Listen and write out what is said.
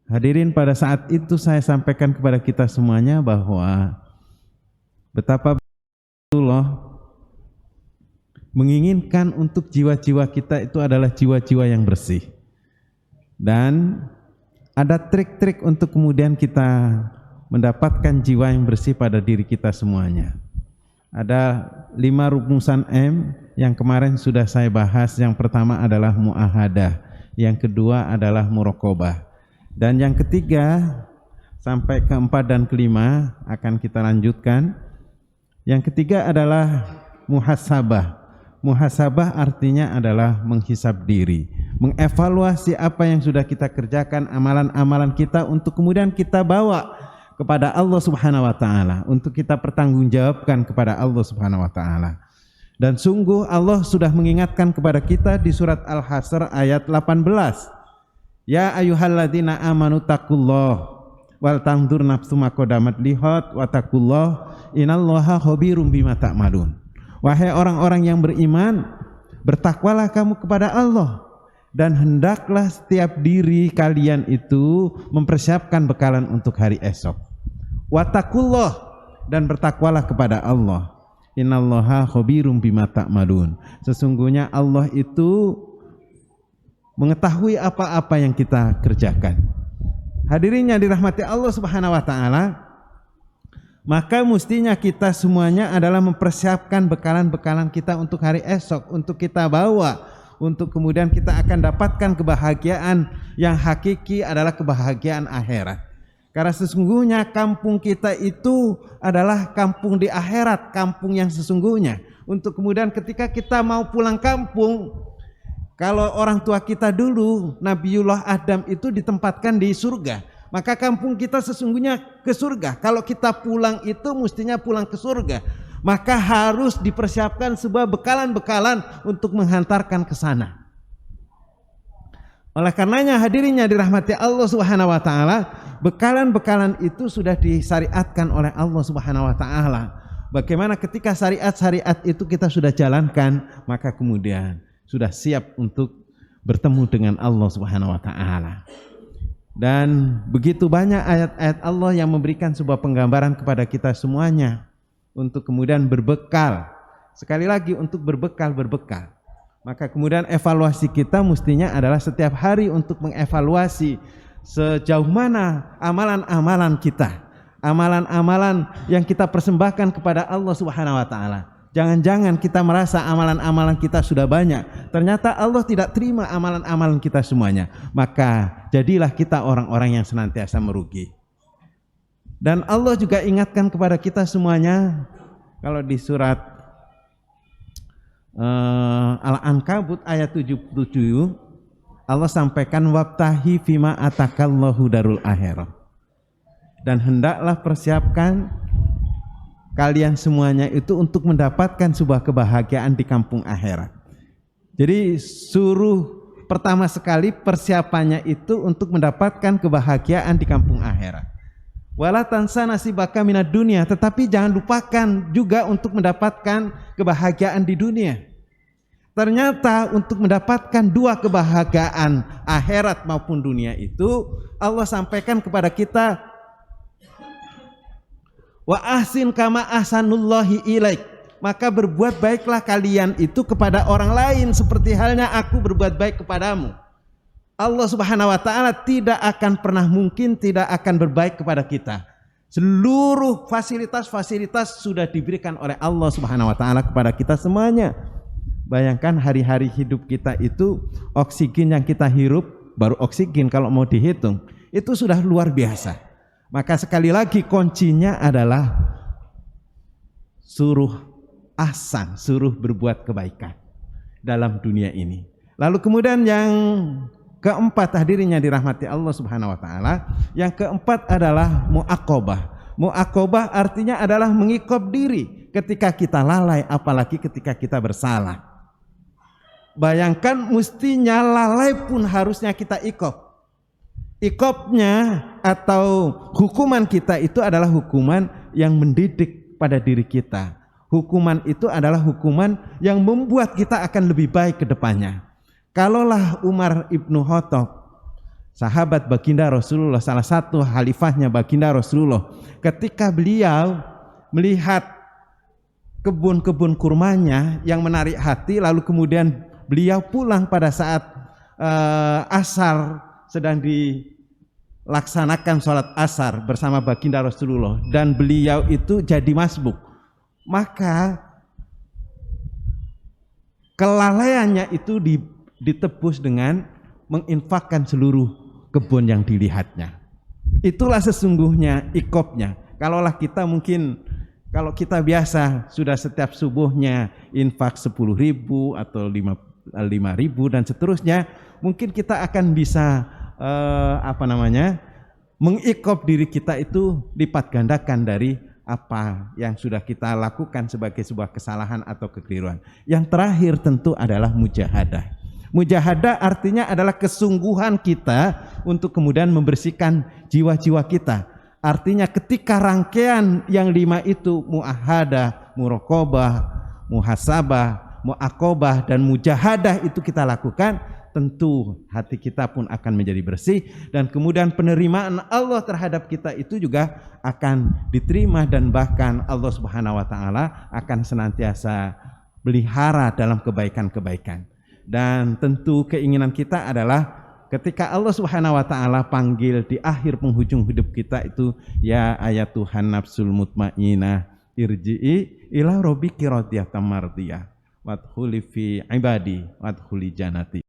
Hadirin, pada saat itu saya sampaikan kepada kita semuanya bahwa betapa Allah menginginkan untuk jiwa-jiwa kita itu adalah jiwa-jiwa yang bersih. Dan ada trik-trik untuk kemudian kita mendapatkan jiwa yang bersih pada diri kita semuanya. Ada 5 rumusan M yang kemarin sudah saya bahas. Yang pertama adalah muahadah, yang kedua adalah muraqabah, dan yang ketiga sampai keempat dan kelima akan kita lanjutkan. Yang ketiga adalah muhasabah. Muhasabah artinya adalah menghisab diri, mengevaluasi apa yang sudah kita kerjakan, amalan-amalan kita, untuk kemudian kita bawa kepada Allah Subhanahu wa taala, untuk kita pertanggungjawabkan kepada Allah Subhanahu wa taala. Dan sungguh Allah sudah mengingatkan kepada kita di surat Al-Hasr ayat 18. Ya ayyuhalladzina amanu taqullah wal tanzur nafsum ma qaddamat lihat wa taqullah inallaha khabirum bima ta'malun. Wahai orang-orang yang beriman, bertakwalah kamu kepada Allah, dan hendaklah setiap diri kalian itu mempersiapkan bekalan untuk hari esok. Wattaqullah, dan bertakwalah kepada Allah. Innallaha khabirum bima ta'malun. Sesungguhnya Allah itu mengetahui apa-apa yang kita kerjakan. Hadirin yang dirahmati Allah Subhanahu wa taala, maka mestinya kita semuanya adalah mempersiapkan bekalan-bekalan kita untuk hari esok, untuk kita bawa, untuk kemudian kita akan dapatkan kebahagiaan yang hakiki, adalah kebahagiaan akhirat. Karena sesungguhnya kampung kita itu adalah kampung di akhirat, kampung yang sesungguhnya. Untuk kemudian ketika kita mau pulang kampung, kalau orang tua kita dulu, Nabiullah Adam itu ditempatkan di surga, maka kampung kita sesungguhnya ke surga. Kalau kita pulang itu mestinya pulang ke surga, maka harus dipersiapkan sebuah bekalan-bekalan untuk menghantarkan ke sana. Oleh karenanya hadirinnya dirahmati Allah Subhanahu wa taala, bekalan-bekalan itu sudah disyariatkan oleh Allah Subhanahu wa taala. Bagaimana ketika syariat-syariat itu kita sudah jalankan, maka kemudian sudah siap untuk bertemu dengan Allah Subhanahu wa taala. Dan begitu banyak ayat-ayat Allah yang memberikan sebuah penggambaran kepada kita semuanya untuk kemudian berbekal. Sekali lagi, untuk berbekal. Maka kemudian evaluasi kita mestinya adalah setiap hari untuk mengevaluasi sejauh mana amalan-amalan kita, amalan-amalan yang kita persembahkan kepada Allah Subhanahu wa taala. Jangan-jangan kita merasa amalan-amalan kita sudah banyak, ternyata Allah tidak terima amalan-amalan kita semuanya. Maka jadilah kita orang-orang yang senantiasa merugi. Dan Allah juga ingatkan kepada kita semuanya, kalau di surat Al-Ankabut ayat 77, Allah sampaikan wabtahi fima atakallahu darul akhirah, dan hendaklah persiapkan kalian semuanya itu untuk mendapatkan sebuah kebahagiaan di kampung akhirat. Jadi suruh pertama sekali persiapannya itu untuk mendapatkan kebahagiaan di kampung akhirat. Wala tansa nasibaka minad dunia, tetapi jangan lupakan juga untuk mendapatkan kebahagiaan di dunia. Ternyata untuk mendapatkan dua kebahagiaan akhirat maupun dunia itu Allah sampaikan kepada kita, wa ahsin kama ahsanullahi ilaik, maka berbuat baiklah kalian itu kepada orang lain seperti halnya aku berbuat baik kepadamu. Allah Subhanahu wa taala tidak akan pernah mungkin tidak akan berbaik kepada kita. Seluruh fasilitas-fasilitas sudah diberikan oleh Allah Subhanahu wa taala kepada kita semuanya. Bayangkan hari-hari hidup kita itu, oksigen yang kita hirup, baru oksigen kalau mau dihitung, itu sudah luar biasa. Maka sekali lagi kuncinya adalah suruh ahsan, suruh berbuat kebaikan dalam dunia ini. Lalu kemudian yang keempat, hadirinnya dirahmati Allah Subhanahu wa taala, yang keempat adalah muaqabah. Muaqabah artinya adalah mengikob diri ketika kita lalai, apalagi ketika kita bersalah. Bayangkan mestinya lalai pun harusnya kita ikob. Ikobnya atau hukuman kita itu adalah hukuman yang mendidik pada diri kita. Hukuman itu adalah hukuman yang membuat kita akan lebih baik ke depannya. Kalaulah Umar ibnu Khattab sahabat baginda Rasulullah, salah satu khalifahnya baginda Rasulullah, ketika beliau melihat kebun-kebun kurmanya yang menarik hati, lalu kemudian beliau pulang pada saat asar, sedang dilaksanakan sholat asar bersama baginda Rasulullah, dan beliau itu jadi masbuk, maka kelalaiannya itu ditebus dengan menginfakkan seluruh kebun yang dilihatnya. Itulah sesungguhnya ikopnya. Kalaulah kita mungkin, kalau kita biasa sudah setiap subuhnya infak 10.000 atau 5.000 dan seterusnya, mungkin kita akan bisa mengikop diri kita itu lipat gandakan dari apa yang sudah kita lakukan sebagai sebuah kesalahan atau kekeliruan. Yang terakhir tentu adalah mujahadah. Mujahadah artinya adalah kesungguhan kita untuk kemudian membersihkan jiwa-jiwa kita. Artinya ketika rangkaian yang 5 itu, muahadah, muraqabah, muhasabah, muaqabah, dan mujahadah itu kita lakukan, tentu hati kita pun akan menjadi bersih, dan kemudian penerimaan Allah terhadap kita itu juga akan diterima, dan bahkan Allah Subhanahu wa taala akan senantiasa pelihara dalam kebaikan-kebaikan. Dan tentu keinginan kita adalah ketika Allah Subhanahu wa taala panggil di akhir penghujung hidup kita itu, ya ayatuhan nafsul mutmainnah irji'i ila rabbiki radiyatan mardiyah wadkhuli fi ibadi wadkhuli jannati.